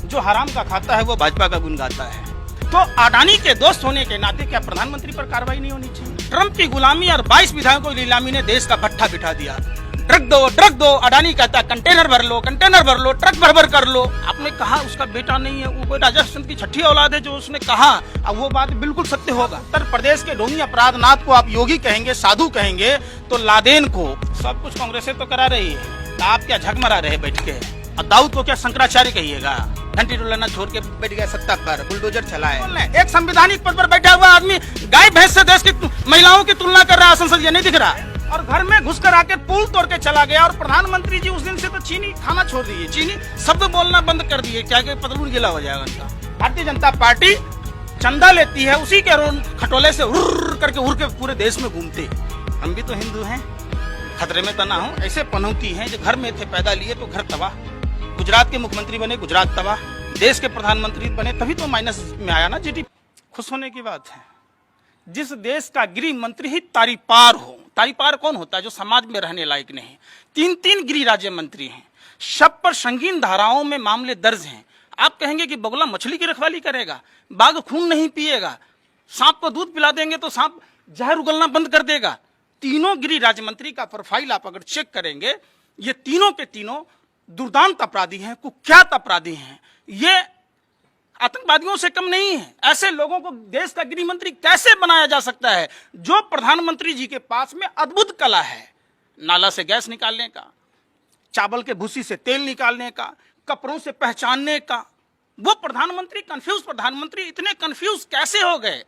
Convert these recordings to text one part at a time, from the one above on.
जो हराम का खाता है वो भाजपा का गुण गाता है। तो अडानी के दोस्त होने के नाते क्या प्रधानमंत्री पर कार्रवाई नहीं होनी चाहिए? ट्रंप की गुलामी और 22 विधायकों की नीलामी ने देश का भट्ठा बिठा दिया। ड्रग दो, अडानी कहता कंटेनर भर लो, ट्रक भर भर कर लो। आपने कहा उसका बेटा नहीं है, वो राजा हरिश्चंद्र की छठी औलाद है जो उसने कहा, अब वो बात बिल्कुल सत्य होगा। उत्तर प्रदेश के ढोंगी अपराधनाथ को आप योगी कहेंगे, साधु कहेंगे, तो लादेन को सब कुछ कांग्रेस तो करा रही है, आप क्या झक मरा रहे बैठ के? और दाऊद को क्या शंकराचार्य कहिएगा? घंटी डुलाना छोड़ के बैठ गया सत्ता पर, बुलडोजर चलाए। एक संवैधानिक पद पर बैठा हुआ आदमी गाय भैंस से देश की महिलाओं की तुलना कर रहा है, संसदीय नहीं दिख रहा, और घर में घुस कर आके पुल तोड़ के चला गया। और प्रधानमंत्री जी उस दिन से तो चीनी खाना छोड़ दिए, चीनी शब्द बोलना बंद कर दिए, क्या कि पतलून गीला हो जाएगा उनका। भारतीय जनता पार्टी चंदा लेती है, उसी के खटोले से उड़ करके उड़ के पूरे देश में घूमते। हम भी तो हिंदू हैं, खतरे में तो ना हो। ऐसे पनौती हैं जो घर में थे पैदा लिए तो घर तबाह। गुजरात के मुख्यमंत्री बने, गुजरात तबाह। देश के प्रधानमंत्री बने तभी तो माइनस में आया ना जीडीपी। खुश होने की बात है। जिस देश का गृह मंत्री ही तारीपार हो, तारीपार कौन होता है? जो समाज में रहने लायक नहीं। 3 गृह राज्य मंत्री हैं, सब पर संगीन धाराओं में मामले दर्ज हैं। आप कहेंगे कि बगुला मछली की रखवाली करेगा, बाघ खून नहीं पिएगा, सांप को दूध पिला देंगे तो सांप जहर उगलना बंद कर देगा। तीनों गृह राज्य मंत्री का प्रोफाइल आप अगर चेक करेंगे, ये तीनों के तीनों दुर्दांत अपराधी हैं, कुख्यात अपराधी हैं। ये आतंकवादियों से कम नहीं है। ऐसे लोगों को देश का गृह मंत्री कैसे बनाया जा सकता है? जो प्रधानमंत्री जी के पास में अद्भुत कला है, नाला से गैस निकालने का, चावल के भूसी से तेल निकालने का, कपड़ों से पहचानने का। वो प्रधानमंत्री कंफ्यूज प्रधानमंत्री इतने कंफ्यूज कैसे हो गए?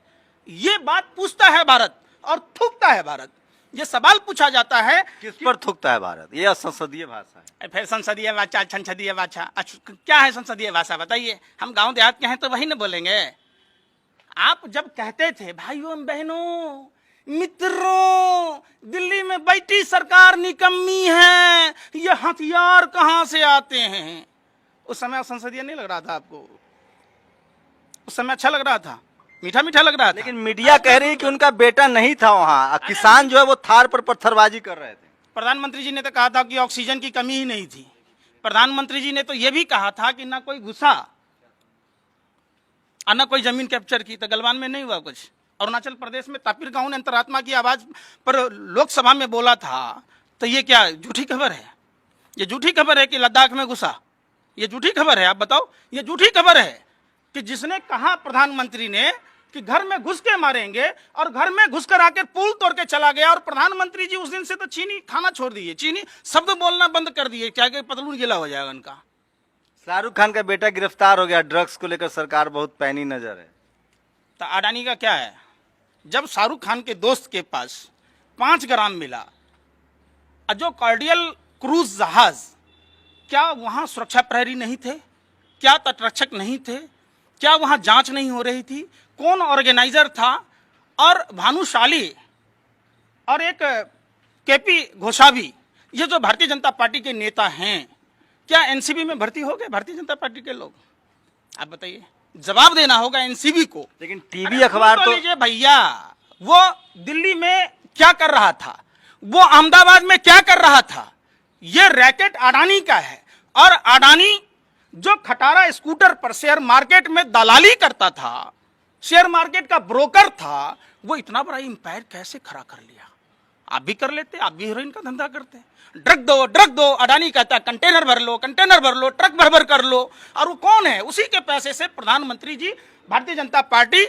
ये बात पूछता है भारत और थूकता है भारत। ये सवाल पूछा जाता है किस पर थूकता है भारत? ये संसदीय भाषा है। फिर संसदीय भाषा, संसदीय भाषा, क्या है संसदीय भाषा बताइए? हम गांव देहात के हैं तो वही न बोलेंगे। आप जब कहते थे भाइयों बहनों मित्रों, दिल्ली में बैठी सरकार निकम्मी है, ये हथियार कहां से आते हैं, उस समय संसदीय नहीं लग रहा था आपको? उस समय अच्छा लग रहा था, मीठा मीठा लग रहा था। लेकिन मीडिया कह रही है कि उनका बेटा नहीं था वहां, किसान जो है वो थार पर पत्थरबाजी कर रहे थे। प्रधानमंत्री जी ने तो कहा था कि ऑक्सीजन की कमी ही नहीं थी। प्रधानमंत्री जी ने तो यह भी कहा था कि ना कोई घुसा और ना कोई जमीन कैप्चर की। तो गलवान में नहीं हुआ कुछ। अरुणाचल प्रदेश में तापिर गांव ने अंतरात्मा की आवाज पर लोकसभा में बोला था। तो ये क्या झूठी खबर है? ये झूठी खबर है कि लद्दाख में घुसा? ये झूठी खबर है? आप बताओ। ये झूठी खबर है कि जिसने कहा प्रधानमंत्री ने कि घर में घुस के मारेंगे और घर में घुस कर आकर पुल तोड़ के चला गया। और प्रधानमंत्री जी उस दिन से तो चीनी खाना छोड़ दिए, चीनी शब्द बोलना बंद कर दिए, क्या कि पतलून गीला हो जाएगा उनका। शाहरुख खान का बेटा गिरफ्तार हो गया, ड्रग्स को लेकर सरकार बहुत पैनी नजर है। तो अडानी का क्या है? जब शाहरुख खान के दोस्त के पास 5 ग्राम मिला, जो कार्डियल क्रूज जहाज, क्या वहां सुरक्षा प्रहरी नहीं थे? क्या तटरक्षक नहीं थे? क्या वहां जांच नहीं हो रही थी? कौन ऑर्गेनाइजर था? और भानुशाली और एक केपी घोषावी, ये जो भारतीय जनता पार्टी के नेता हैं, क्या एनसीबी में भर्ती हो गए भारतीय जनता पार्टी के लोग? आप बताइए, जवाब देना होगा एनसीबी को। लेकिन टीवी अखबार तो लीजिए भैया, वो दिल्ली में क्या कर रहा था, वो अहमदाबाद में क्या कर रहा था, ये रैकेट अडानी का है। और अडानी जो खटारा स्कूटर पर शेयर मार्केट में दलाली करता था, शेयर मार्केट का ब्रोकर था, वो इतना बड़ा इंपायर कैसे खड़ा कर लिया? आप भी कर लेते, आप भी हीरोइन का धंधा करते। ड्रग दो, अडानी कहता कंटेनर भर लो, ट्रक भर भर कर लो। और वो कौन है? उसी के पैसे से प्रधानमंत्री जी, भारतीय जनता पार्टी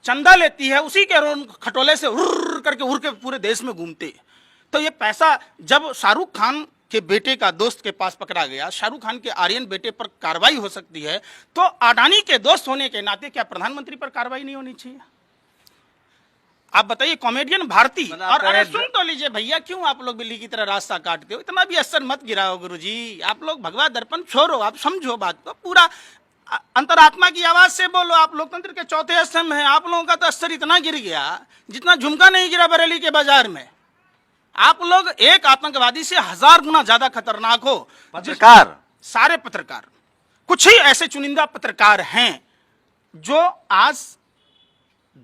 चंदा लेती है, उसी के खटोले से उड़ के पूरे देश में घूमते। तो ये पैसा जब शाहरुख खान के बेटे का दोस्त के पास पकड़ा गया, शाहरुख खान के आर्यन बेटे पर कार्रवाई हो सकती है, तो अडानी के दोस्त होने के नाते क्या प्रधानमंत्री पर कार्रवाई नहीं होनी चाहिए? आप बताइए। कॉमेडियन भारती, और अरे सुन तो लीजिए भैया, क्यों आप लोग बिल्ली की तरह रास्ता काटते हो? इतना भी असर मत गिराओ गुरुजी। आप लोग भगवा दर्पण छोड़ो, आप समझो बात को, पूरा अंतरात्मा की आवाज से बोलो। आप लोकतंत्र के चौथे स्तंभ हैं। आप लोगों का तो असर इतना गिर गया जितना झुमका नहीं गिरा बरेली के बाजार में। आप लोग एक आतंकवादी से 1000 गुना ज्यादा खतरनाक हो। पत्रकार, सारे पत्रकार, कुछ ही ऐसे चुनिंदा पत्रकार हैं जो आज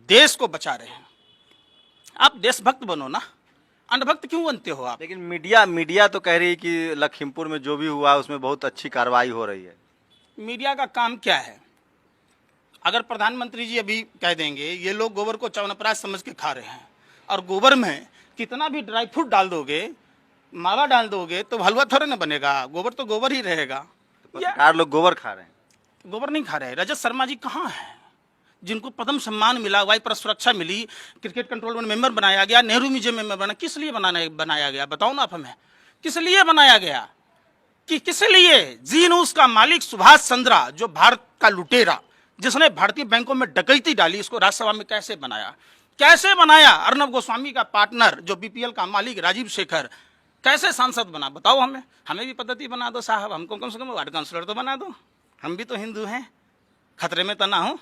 देश को बचा रहे हैं। आप देशभक्त बनो ना, अंधभक्त क्यों बनते हो आप? लेकिन मीडिया तो कह रही है कि लखीमपुर में जो भी हुआ उसमें बहुत अच्छी कार्रवाई हो रही है। मीडिया का काम क्या है? अगर प्रधानमंत्री जी अभी कह देंगे ये लोग गोबर को च्यवनप्राश समझ के खा रहे हैं, और गोबर में कितना भी ड्राई फ्रूट डाल दोगे, मावा डाल दोगे, तो हलवा थोड़े ना बनेगा, गोबर तो गोबर ही रहेगा। पत्रकार लोग गोबर खा रहे हैं। गोबर नहीं खा रहे। रजत शर्मा जी कहाँ हैं, जिनको पद्म सम्मान मिला, वायु पर सुरक्षा मिली, क्रिकेट कंट्रोल बोर्ड मेंबर बनाया गया, नेहरू म्यूजियम मेंबर बना, किस लिए बनाया गया? बताओ ना आप हमें, किस लिए बनाया गया? कि किस लिए? जी न्यूज का मालिक सुभाष चंद्रा, जो भारत का लुटेरा, जिसने भारतीय बैंकों में डकैती डाली, इसको राज्यसभा में कैसे बनाया? कैसे बनाया? अर्नब गोस्वामी का पार्टनर, जो बीपीएल का मालिक राजीव शेखर, कैसे सांसद बना? बताओ हमें। हमें भी पद्धति बना दो साहब, हमको कम से कम वार्ड काउंसलर तो बना दो, हम भी तो हिंदू हैं, खतरे में तो ना हो।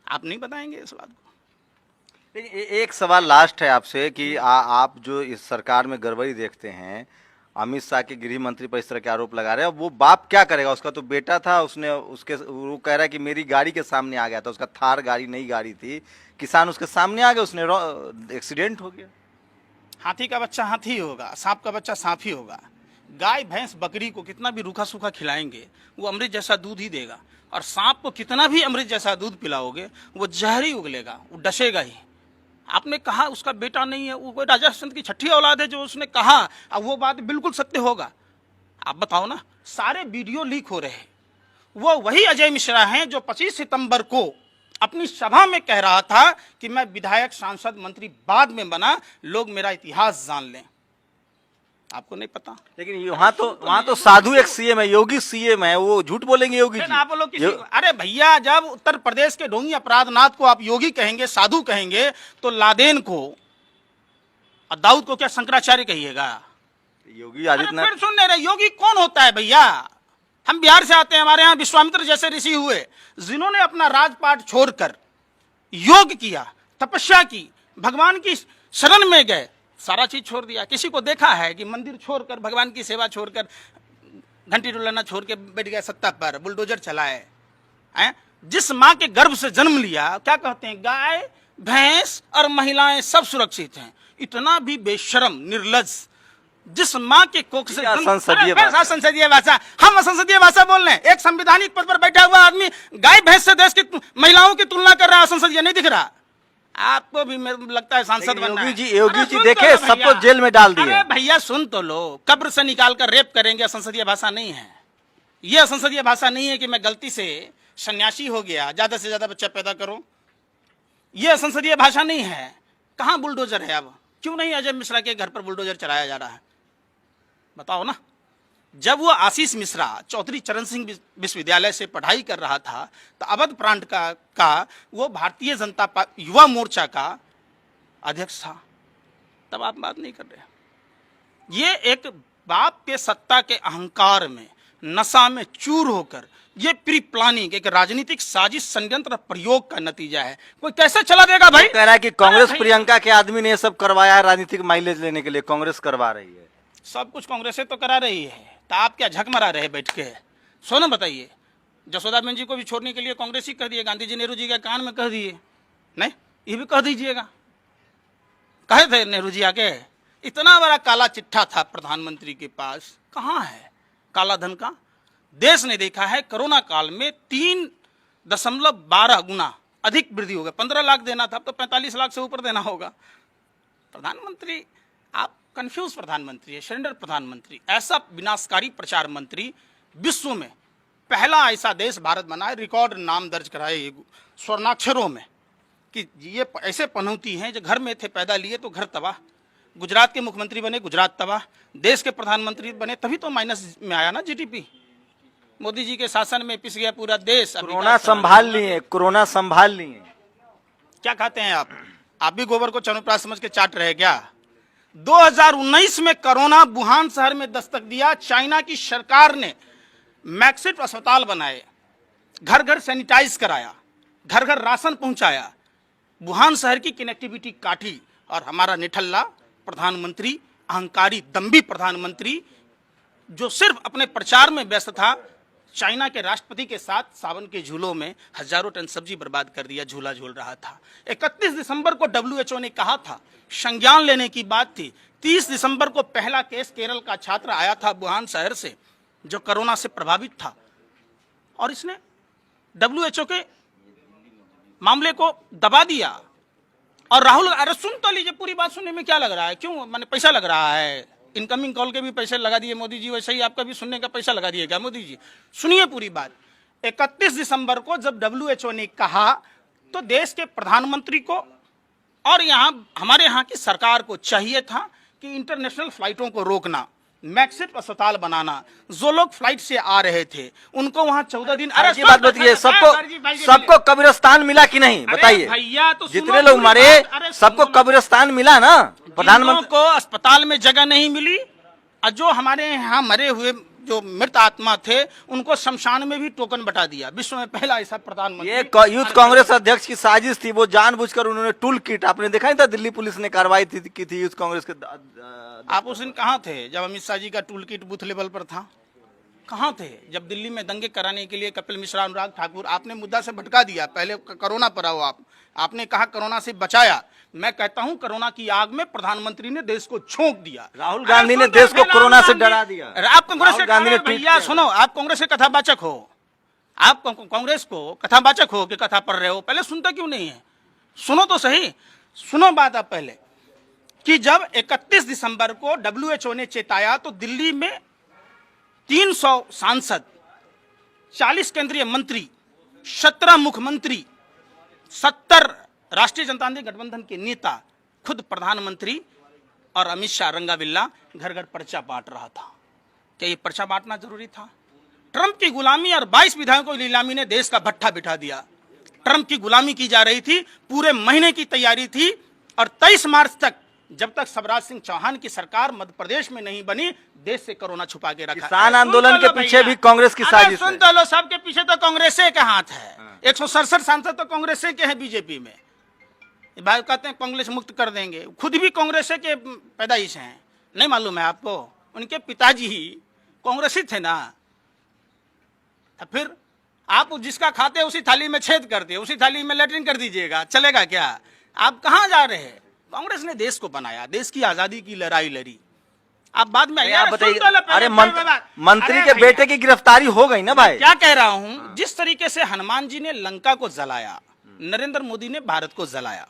आप नहीं बताएंगे इस बात को। लेकिन एक सवाल लास्ट है आपसे कि आप जो इस सरकार में गड़बड़ी देखते हैं, अमित शाह के गृह मंत्री पर इस तरह के आरोप लगा रहे हैं, वो बाप क्या करेगा? उसका तो बेटा था, उसने वो कह रहा है कि मेरी गाड़ी के सामने आ गया था, उसका थार गाड़ी नई गाड़ी थी, किसान उसके सामने आ गया, उसने एक्सीडेंट हो गया। हाथी का बच्चा हाथी होगा, सांप का बच्चा सांप ही होगा। गाय भैंस बकरी को कितना भी रूखा सूखा खिलाएंगे वो अमृत जैसा दूध ही देगा, और सांप को कितना भी अमृत जैसा दूध पिलाओगे वो जहर ही उगलेगा, वो डसेगा ही। आपने कहा उसका बेटा नहीं है, वो कोई राजा हरिश्चंद्र की छठी औलाद है जो उसने कहा, अब वो बात बिल्कुल सत्य होगा। आप बताओ ना, सारे वीडियो लीक हो रहे हैं। वो वही अजय मिश्रा हैं जो 25 सितंबर को अपनी सभा में कह रहा था कि मैं विधायक, सांसद, मंत्री बाद में बना, लोग मेरा इतिहास जान लें। आपको नहीं पता? लेकिन वहाँ तो साधु एक सीएम है, योगी सीएम है, वो झूठ बोलेंगे योगी जी? आप लोग किसी अरे भैया, जब उत्तर प्रदेश के ढोंगी अपराधनाथ को आप योगी कहेंगे, साधु कहेंगे, तो लादेन को और दाऊद को क्या शंकराचार्य कहिएगा? योगी आदित्यनाथ फिर सुन रहे, योगी कौन होता है भैया? हम बिहार से आते हैं, हमारे यहाँ विश्वामित्र जैसे ऋषि हुए जिन्होंने अपना राजपाट छोड़कर योग किया, तपस्या की, भगवान की शरण में गए, सारा चीज छोड़ दिया। किसी को देखा है कि मंदिर छोड़कर, भगवान की सेवा छोड़कर, घंटी डुलाना छोड़ के बैठ गया सत्ता पर, बुलडोजर चलाए हैं? जिस माँ के गर्भ से जन्म लिया, क्या कहते हैं, गाय भैंस और महिलाएं सब सुरक्षित हैं। इतना भी बेशरम, निर्लज, जिस माँ के कोख से संसदीय भाषा, हम संसदीय भाषा बोल रहे हैं। एक संवैधानिक पद पर बैठा हुआ आदमी गाय भैंस से देश की महिलाओं की तुलना कर रहा है, संसदीय नहीं दिख रहा? आपको भी लगता है सांसद बनना है? योगी जी देखे सबको जेल में डाल दिया। अरे भैया सुन तो लो, कब्र से निकाल कर रेप करेंगे, संसदीय भाषा नहीं है। यह संसदीय भाषा नहीं है कि मैं गलती से सन्यासी हो गया, ज्यादा से ज्यादा बच्चा पैदा करो। यह संसदीय भाषा नहीं है। कहाँ बुलडोजर है? अब क्यों नहीं अजय मिश्रा के घर पर बुलडोजर चलाया जा रहा है? बताओ ना। जब वो आशीष मिश्रा चौधरी चरण सिंह विश्वविद्यालय से पढ़ाई कर रहा था तो अवध प्रांत का वो भारतीय जनता युवा मोर्चा का अध्यक्ष था, तब आप बात नहीं कर रहे। ये एक बाप के सत्ता के अहंकार में, नशा में चूर होकर, ये प्री प्लानिंग, एक राजनीतिक साजिश, षड्यंत्र, प्रयोग का नतीजा है। कोई कैसे चला देगा भाई? कह रहा है कि कांग्रेस प्रियंका के आदमी ने ये सब करवाया है, राजनीतिक माइलेज लेने के लिए कांग्रेस करवा रही है। सब कुछ कांग्रेस तो करा रही है, तो आप क्या झक मरा रहे बैठ के? सोना बताइए, जसोदाबेन जी को भी छोड़ने के लिए कांग्रेस ही कह दिए, गांधी जी नेहरू जी के कान में कह दिए, नहीं ये भी कह दीजिएगा। कहे थे नेहरू जी आके, इतना बड़ा काला चिट्ठा था प्रधानमंत्री के पास, कहाँ है काला धन का? देश ने देखा है कोरोना काल में 3.12 गुना अधिक वृद्धि हो गया। 15 लाख देना था, अब तो 45 लाख से ऊपर देना होगा। प्रधानमंत्री, आप कंफ्यूज प्रधानमंत्री है, सरेंडर प्रधानमंत्री, ऐसा विनाशकारी प्रचार मंत्री। विश्व में पहला ऐसा देश भारत बना है, रिकॉर्ड नाम दर्ज कराए स्वर्णाक्षरों में, कि ये ऐसे पनौती हैं जो घर में थे पैदा लिए तो घर तबाह। गुजरात के मुख्यमंत्री बने, गुजरात तबाह। देश के प्रधानमंत्री बने, तभी तो माइनस में आया ना जीडीपी। मोदी जी के शासन में पिस गया पूरा देश। कोरोना संभाल लिए, कोरोना संभाल लिए। क्या खाते हैं आप भी गोबर को च्यवनप्राश समझ के चाट रहे क्या? 2019 में कोरोना वुहान शहर में दस्तक दिया। चाइना की सरकार ने मैक्सिट अस्पताल बनाए, घर घर सैनिटाइज कराया, घर घर राशन पहुंचाया, वुहान शहर की कनेक्टिविटी काटी, और हमारा निठल्ला प्रधानमंत्री, अहंकारी दम्भी प्रधानमंत्री, जो सिर्फ अपने प्रचार में व्यस्त था, चाइना के राष्ट्रपति के साथ सावन के झूलों में हजारों टन सब्जी बर्बाद कर दिया, झूला झूल रहा था। 31 दिसंबर को WHO ने कहा था, संज्ञान लेने की बात थी। 30 दिसंबर को पहला केस केरल का छात्र आया था वुहान शहर से, जो कोरोना से प्रभावित था। और इसने WHO के मामले को दबा दिया। और राहुल, अरे सुन तो लीजिए, पूरी बात सुनने में क्या लग रहा है, क्यों मैंने पैसा लग रहा है, इनकमिंग कॉल के भी पैसे लगा दिए मोदी जी, वैसे ही आपका भी सुनने का पैसा लगा दिए क्या मोदी जी? सुनिए पूरी बात। 31 दिसंबर को जब WHO ने कहा तो देश के प्रधानमंत्री को और हमारे यहाँ की सरकार को चाहिए था कि इंटरनेशनल फ्लाइटों को रोकना, मैक्सिट अस्पताल बनाना, जो लोग फ्लाइट से आ रहे थे उनको वहां 14 दिन। अरे बात बताइए, सबको कब्रिस्तान मिला कि नहीं बताइए? भैया तो जितने लोग मरे सबको कब्रिस्तान मिला ना? प्रधानमंत्री को अस्पताल में जगह नहीं मिली, और जो हमारे यहाँ मरे हुए जो मृत आत्मा थे उनको शमशान में भी टोकन बटा दिया। विश्व में पहला ऐसा प्रधानमंत्री। ये यूथ कांग्रेस अध्यक्ष की साजिश थी, वो जानबूझकर उन्होंने टूल किट, आपने देखा नहीं था दिल्ली पुलिस ने कार्रवाई की थी यूथ कांग्रेस के। आप उस दिन कहाँ थे जब अमित शाह जी का टूल किट बूथ लेवल पर था? कहाँ थे जब दिल्ली में दंगे कराने के लिए कपिल मिश्रा, अनुराग ठाकुर, आपने मुद्दा से भटका दिया। पहले कोरोना पर आओ, आपने कहा कोरोना से बचाया। मैं कहता हूं कोरोना की आग में प्रधानमंत्री ने देश को झोंक दिया। राहुल गांधी ने देश को कोरोना से डरा दिया। आप कांग्रेस के भैया सुनो, आप कांग्रेस के कथावाचक हो, आप कांग्रेस को कथावाचक हो कि कथा पढ़ रहे हो, पहले सुनते क्यों नहीं है? सुनो तो सही, सुनो बात आप पहले, कि जब 31 दिसंबर को WHO ने चेताया तो दिल्ली में 300 सांसद, 40 केंद्रीय मंत्री, 17 मुख्यमंत्री, 70 राष्ट्रीय जनतांत्रिक गठबंधन के नेता, खुद प्रधानमंत्री और अमित शाह रंगाबिल्ला घर घर पर्चा बांट रहा था। क्या ये पर्चा बांटना जरूरी था? ट्रंप की गुलामी और 22 विधायकों की नीलामी ने देश का भट्ठा बिठा दिया। ट्रंप की गुलामी की जा रही थी, पूरे महीने की तैयारी थी, और 23 मार्च तक, जब तक शिवराज सिंह चौहान की सरकार मध्य प्रदेश में नहीं बनी, देश से कोरोना छुपा के रखा। किसान आंदोलन के पीछे भी कांग्रेस की साजिश है। सुन तो लो, सबके पीछे तो कांग्रेस के हाथ है। 167 सांसद तो कांग्रेस के हैं बीजेपी में। भाई कहते हैं कांग्रेस मुक्त कर देंगे, खुद भी कांग्रेस के पैदाइश हैं, नहीं मालूम है आपको? उनके पिताजी ही कांग्रेसी थे ना। तो फिर आप जिसका खाते उसी थाली में छेद करते, उसी थाली में लेटरिन कर दीजिएगा, चलेगा क्या? आप कहाँ जा रहे हैं? कांग्रेस ने देश को बनाया, देश की आजादी की लड़ाई लड़ी। आप बाद में आप बताइए, अरे मंत्री के बेटे की गिरफ्तारी हो गई ना भाई? क्या कह रहा हूं, जिस तरीके से हनुमान जी ने लंका को जलाया, नरेंद्र मोदी ने भारत को जलाया।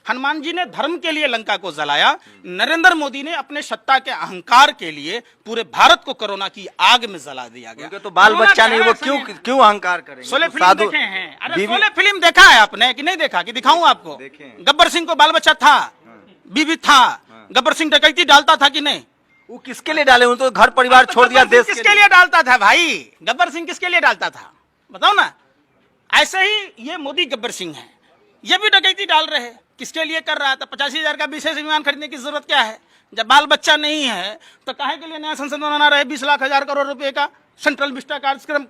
हनुमान जी ने धर्म के लिए लंका को जलाया, नरेंद्र मोदी ने अपने सत्ता के अहंकार के लिए पूरे भारत को कोरोना की आग में जला दिया गया। तो बाल बच्चा नहीं, वो क्यों अहंकार करेंगे? शोले फिल्म देखे हैं? अरे शोले फिल्म देखा है आपने कि नहीं देखा? कि दिखाऊं आपको? गब्बर सिंह को बाल बच्चा था, बीबी था, गब्बर सिंह डकैती डालता था कि नहीं? वो किसके लिए डाले? तो घर परिवार छोड़ दिया देश। किसके लिए डालता था भाई? गब्बर सिंह किसके लिए डालता था बताओ ना? ऐसे ही ये मोदी गब्बर सिंह है, ये भी डकैती डाल रहे हैं। किसके लिए कर रहा था? 85,000 का विशेष विमान खरीदने की जरूरत क्या है? जब बाल बच्चा नहीं है तो काहे के लिए नया संसद बनाना रहे? 20 लाख 1,000 करोड़ रुपए का सेंट्रल विस्टा कार्यक्रम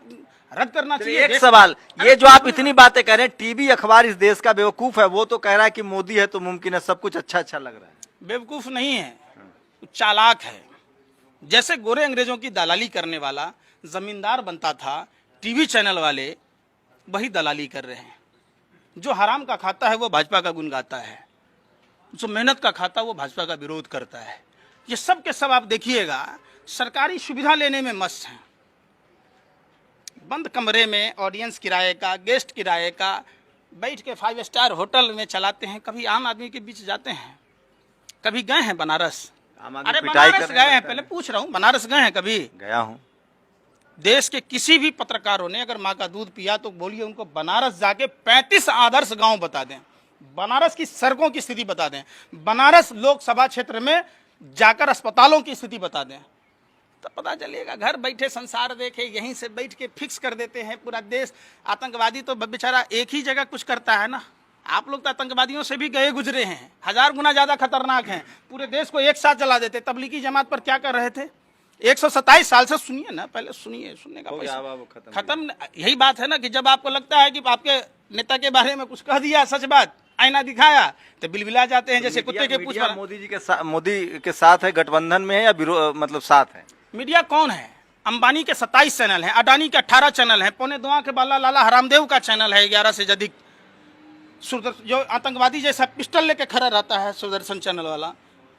रद्द करना चाहिए। एक सवाल, ये जो आप इतनी बातें कह रहे हैं, टीवी अखबार इस देश का बेवकूफ है, वो तो कह रहा है कि मोदी है तो मुमकिन है सब कुछ अच्छा लग रहा है। बेवकूफ नहीं है, चालाक है। जैसे गोरे अंग्रेजों की दलाली करने वाला जमींदार बनता था, टीवी चैनल वाले वही दलाली कर रहे हैं। जो हराम का खाता है वो भाजपा का गुण गाता है, जो मेहनत का खाता है वो भाजपा का विरोध करता है। ये सब के सब आप देखिएगा सरकारी सुविधा लेने में मस्त हैं। बंद कमरे में ऑडियंस किराए का, गेस्ट किराए का, बैठ के 5 स्टार होटल में चलाते हैं। कभी आम आदमी के बीच जाते हैं? कभी गए हैं बनारस? अरे बनारस गए हैं? पहले पूछ रहा हूँ, बनारस गए हैं कभी? गया हूँ। देश के किसी भी पत्रकारों ने अगर माँ का दूध पिया तो बोलिए उनको बनारस जाके 35 आदर्श गांव बता दें, बनारस की सड़कों की स्थिति बता दें, बनारस लोकसभा क्षेत्र में जाकर अस्पतालों की स्थिति बता दें, तो पता चलेगा। घर बैठे संसार देखे, यहीं से बैठ के फिक्स कर देते हैं पूरा देश। आतंकवादी तो बेचारा एक ही जगह कुछ करता है ना। आप लोग तो आतंकवादियों से भी गए गुजरे हैं, 1000 गुना ज्यादा खतरनाक हैं। पूरे देश को एक साथ जला देते। तबलीगी जमात पर क्या कर रहे थे? 127 साल से सुनिए ना, पहले सुनिए, सुनने का पैसा खत्म। यही बात है ना कि जब आपको लगता है कि आपके नेता के बारे में कुछ कह दिया, सच बात आईना दिखाया, तो बिलबिला जाते हैं जैसे कुत्ते के पूछ। मोदी के साथ है, गठबंधन में है या मतलब साथ है? मीडिया कौन है? अंबानी के 27 चैनल हैं, अडानी के 18 चैनल हैं, पौने दुआ के बाला लाला हरामदेव का चैनल है 11 से अधिक। जो आतंकवादी जैसा पिस्टल लेके खड़ा रहता है सुदर्शन चैनल वाला,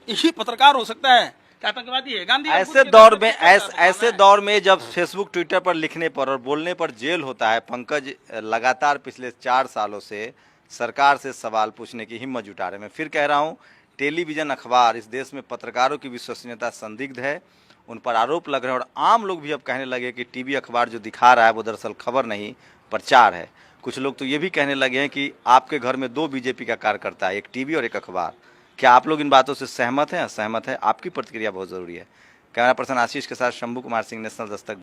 यही पत्रकार हो सकता है? क्या आतंकवादी है? गांधी ऐसे दौर में ऐसे दौर में जब फेसबुक ट्विटर पर लिखने पर और बोलने पर जेल होता है, पंकज लगातार पिछले 4 सालों से सरकार से सवाल पूछने की हिम्मत जुटा रहे हैं। मैं फिर कह रहा हूं, टेलीविजन अखबार इस देश में पत्रकारों की विश्वसनीयता संदिग्ध है, उन पर आरोप लग रहे हैं और आम लोग भी अब कहने लगे कि टीवी अखबार जो दिखा रहा है वो दरअसल खबर नहीं प्रचार है। कुछ लोग तो ये भी कहने लगे हैं कि आपके घर में 2 बीजेपी का कार्यकर्ता है, एक टीवी और एक अखबार। क्या आप लोग इन बातों से सहमत हैं? असहमत है? आपकी प्रतिक्रिया बहुत जरूरी है। कैमरा पर्सन आशीष के साथ शंभू कुमार सिंह, नेशनल दस्तक।